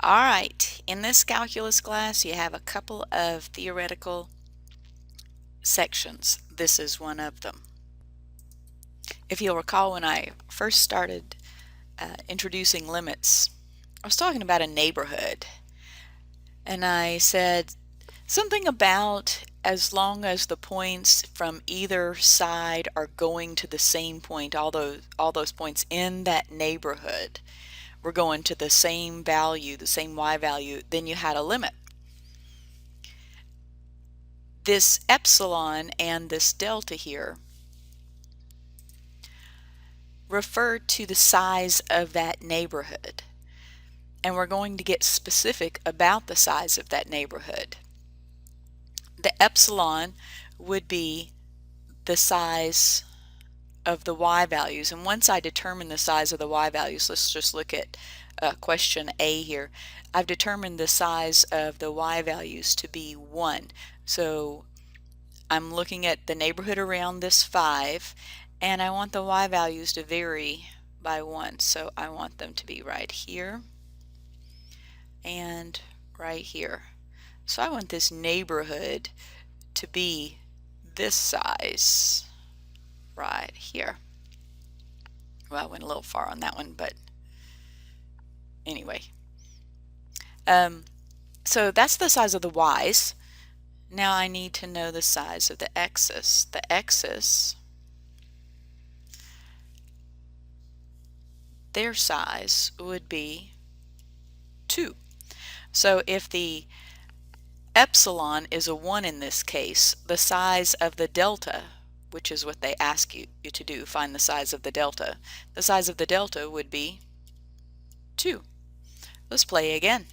All right, in this calculus class you have a couple of theoretical sections. This is one of them. If you'll recall, when I first started introducing limits, I was talking about a neighborhood, and I said something about as long as the points from either side are going to the same point, all those points in that neighborhood were going to the same value, the same y value, then you had a limit. This epsilon and this delta here refer to the size of that neighborhood, and we're going to get specific about the size of that neighborhood. The epsilon would be the size of the y values, and once I determine the size of the y values, let's just look at question A here. I've determined the size of the y values to be 1. So I'm looking at the neighborhood around this 5, and I want the y values to vary by 1. So I want them to be right here and right here. So I want this neighborhood to be this size right here. Well, I went a little far on that one, but anyway. So that's the size of the y's. Now I need to know the size of the x's. The x's, their size would be 2. So if the epsilon is a 1 in this case, the size of the delta, which is what they ask you to do, find the size of the delta. The size of the delta would be 2. Let's play again.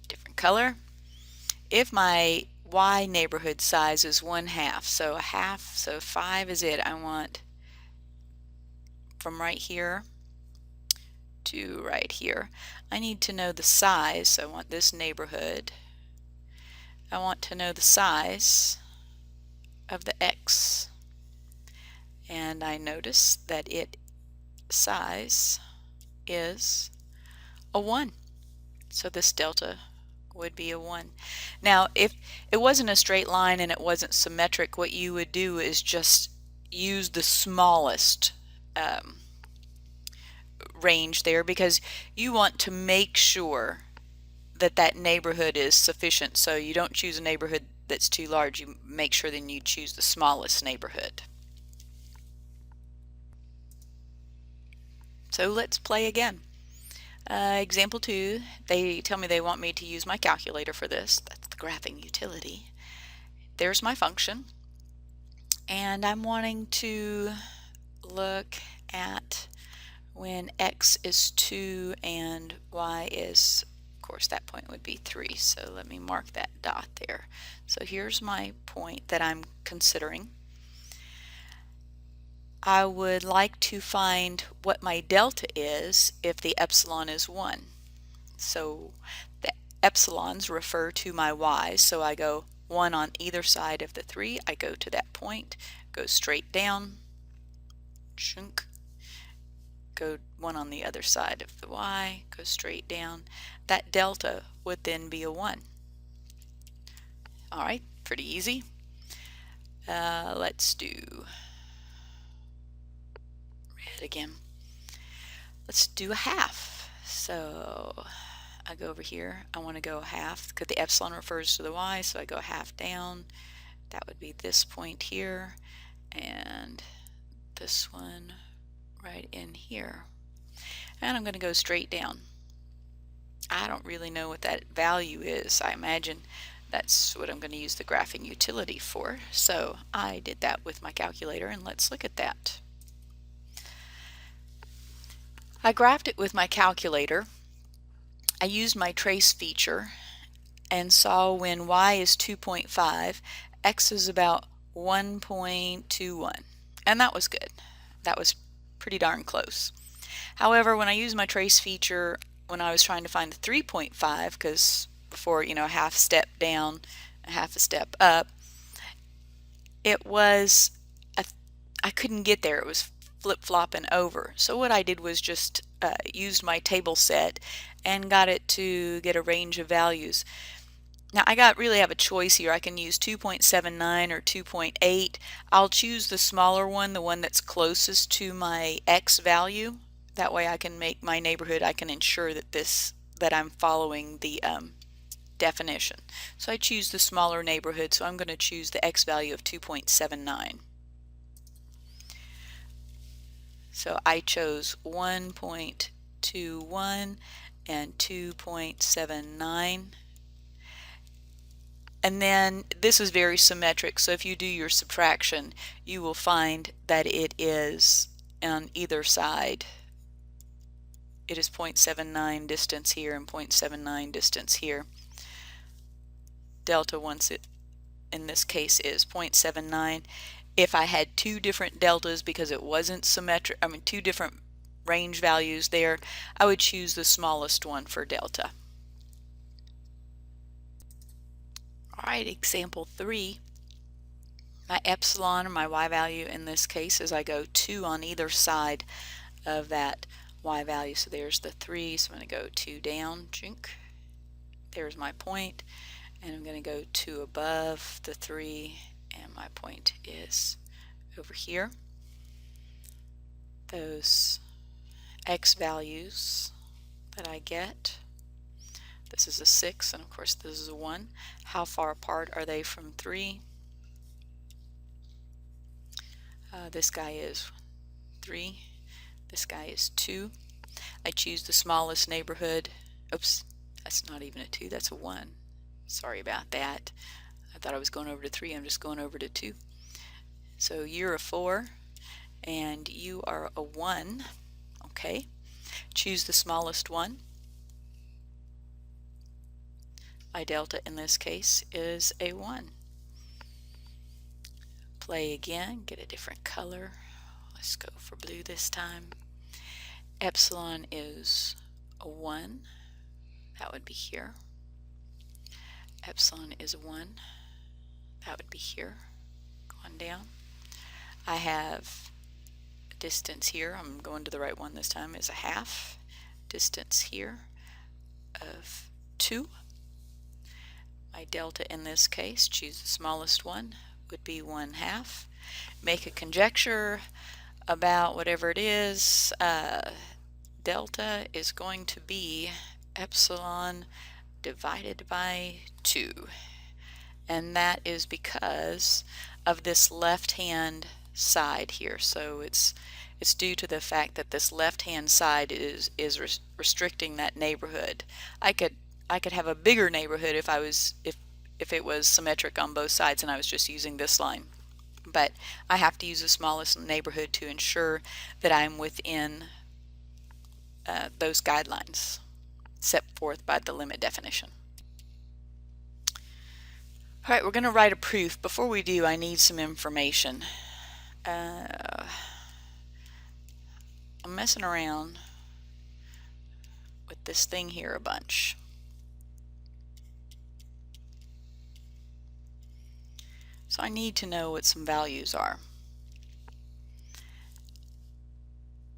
Different color. If my y neighborhood size is 1/2, so a half, so 5 is it. I want from right here to right here. I need to know the size, so I want this neighborhood. I want to know the size of the x, and I notice that its size is a 1. So this delta would be a 1. Now if it wasn't a straight line and it wasn't symmetric, what you would do is just use the smallest range there, because you want to make sure that that neighborhood is sufficient. So you don't choose a neighborhood that's too large. You make sure then you choose the smallest neighborhood. So let's play again. Example 2, they tell me they want me to use my calculator for this. That's the graphing utility. There's my function, and I'm wanting to look at when x is 2 and y is, of course that point would be 3, so let me mark that dot there. So here's my point that I'm considering. I would like to find what my delta is if the epsilon is 1. So the epsilons refer to my y's, so I go 1 on either side of the 3. I go to that point, go straight down, chunk, go 1 on the other side of the y, go straight down. That delta would then be a 1. Alright, pretty easy. Let's do red again. Let's do a half. So I go over here, I want to go half because the epsilon refers to the y, so I go half down. That would be this point here, and this one right in here. And I'm going to go straight down. I don't really know what that value is. I imagine that's what I'm going to use the graphing utility for. So I did that with my calculator, and let's look at that. I graphed it with my calculator. I used my trace feature and saw when y is 2.5, x is about 1.21, and that was good. That was pretty darn close. However, when I used my trace feature, when I was trying to find the 3.5, because before, you know, half step down, half a step up, it was, I couldn't get there. It was flip-flopping over. So what I did was just used my table set and got it to get a range of values. Now I really have a choice here. I can use 2.79 or 2.8. I'll choose the smaller one, the one that's closest to my X value. That way I can make my neighborhood, I can ensure that I'm following the definition. So I choose the smaller neighborhood, so I'm going to choose the X value of 2.79. So I chose 1.21 and 2.79. And then this is very symmetric, so if you do your subtraction, you will find that it is on either side. It is 0.79 distance here and 0.79 distance here. Delta, once it in this case, is 0.79. If I had two different deltas because it wasn't symmetric, two different range values there, I would choose the smallest one for delta. Alright, example 3. My epsilon, or my y value in this case, is I go 2 on either side of that y value. So there's the 3, so I'm going to go 2 down, jink. There's my point, and I'm going to go 2 above the 3, and my point is over here. Those x values that I get, this is a 6, and of course this is a 1. How far apart are they from 3? This guy is 3, this guy is 2. I choose the smallest neighborhood. Oops, that's not even a 2, that's a 1. Sorry about that. I thought I was going over to 3, I'm just going over to 2. So you're a 4 and you are a 1. Okay, choose the smallest one. My delta in this case is a 1. Play again, get a different color. Let's go for blue this time. Epsilon is a 1. That would be here. Epsilon is a 1. That would be here. Going down. I have a distance here. I'm going to the right one this time. Is a half. Distance here of 2. My delta in this case, choose the smallest one, would be 1/2. Make a conjecture about whatever it is. Delta is going to be epsilon divided by 2. And that is because of this left-hand side here. So it's due to the fact that this left-hand side is restricting that neighborhood. I could have a bigger neighborhood if it was symmetric on both sides and I was just using this line. But I have to use the smallest neighborhood to ensure that I'm within those guidelines set forth by the limit definition. Alright, we're going to write a proof. Before we do, I need some information. I'm messing around with this thing here a bunch. So I need to know what some values are.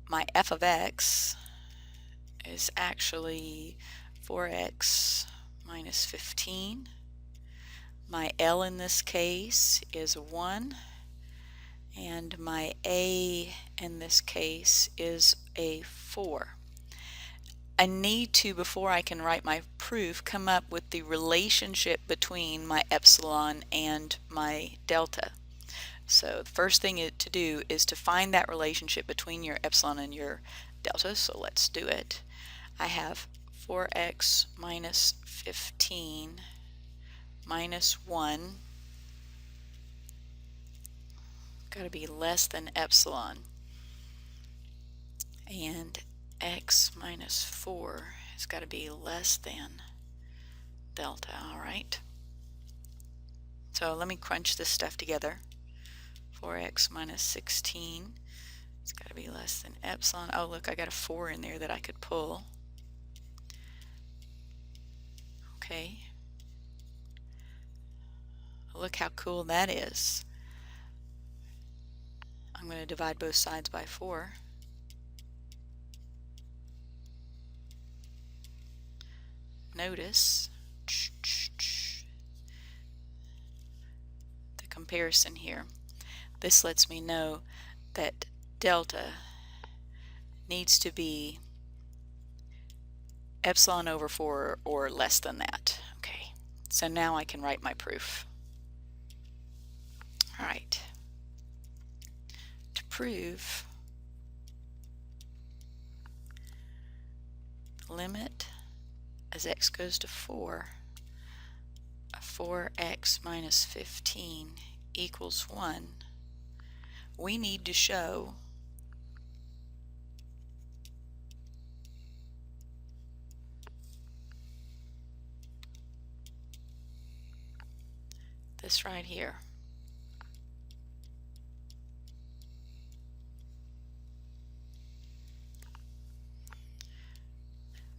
My f of x is actually 4x minus 15. My L in this case is a 1, and my A in this case is a 4. I need to, before I can write my proof, come up with the relationship between my epsilon and my delta. So the first thing to do is to find that relationship between your epsilon and your delta. So let's do it. I have 4x minus 15 minus 1 got to be less than epsilon, and x minus 4 has got to be less than delta. Alright, so let me crunch this stuff together. 4x minus 16, it's got to be less than epsilon. Oh look, I got a 4 in there that I could pull. Okay, look how cool that is. I'm going to divide both sides by 4. notice the comparison here. This lets me know that delta needs to be epsilon over 4 or less than that. Okay, so now I can write my proof. All right, to prove limit as x goes to 4 of 4x minus 15 equals 1, we need to show this right here.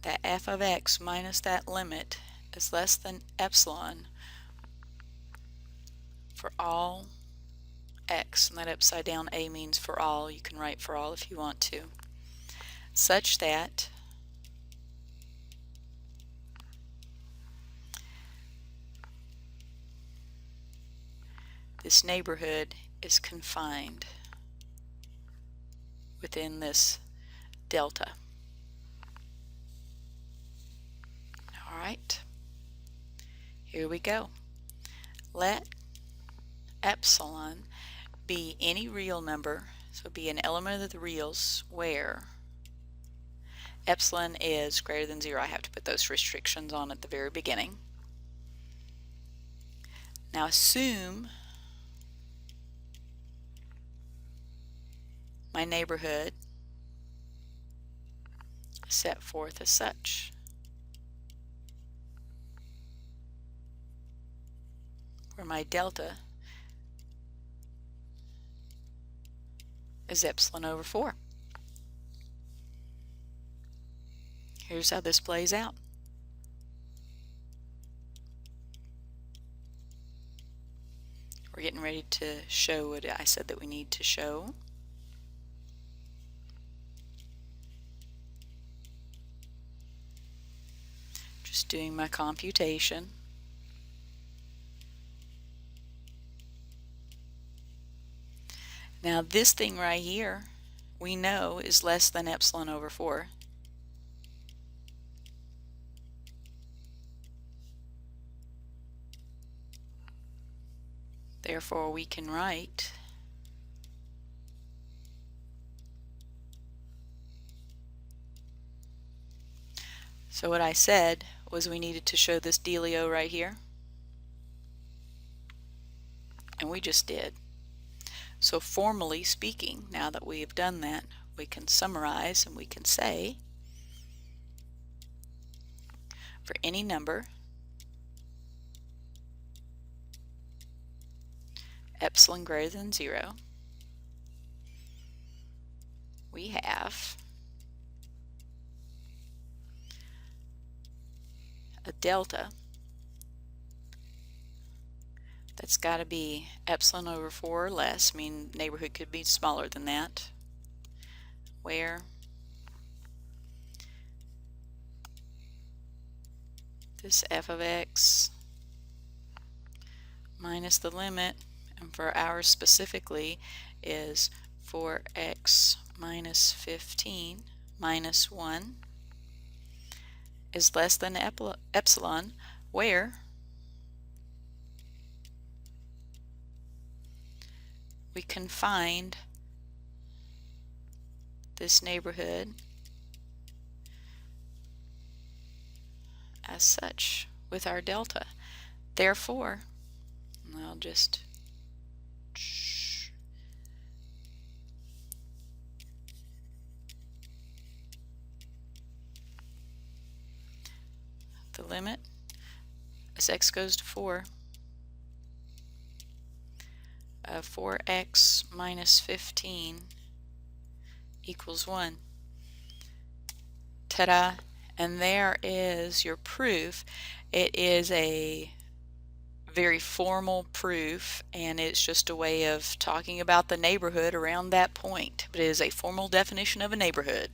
That f of x minus that limit is less than epsilon for all x, and that upside down a means for all. You can write for all if you want to, such that this neighborhood is confined within this delta. All right, here we go. Let epsilon be any real number, so be an element of the reals where epsilon is greater than 0. I have to put those restrictions on at the very beginning. Now assume my neighborhood is set forth as such, where my delta is epsilon over 4. Here's how this plays out. We're getting ready to show what I said that we need to show. Just doing my computation. Now this thing right here we know is less than epsilon over 4. Therefore we can write so what I said was we needed to show this dealio right here, and we just did. So formally speaking, now that we have done that, we can summarize and we can say for any number epsilon greater than 0, we have a delta that's got to be epsilon over 4 or less. I mean, neighborhood could be smaller than that, where this f of x minus the limit, and for ours specifically, is 4x minus 15 minus 1 is less than epsilon, where we can find this neighborhood as such with our delta. Therefore, I'll just the limit as x goes to 4 of 4x minus 15 equals 1. Ta-da! And there is your proof. It is a very formal proof, and it's just a way of talking about the neighborhood around that point, but it is a formal definition of a neighborhood.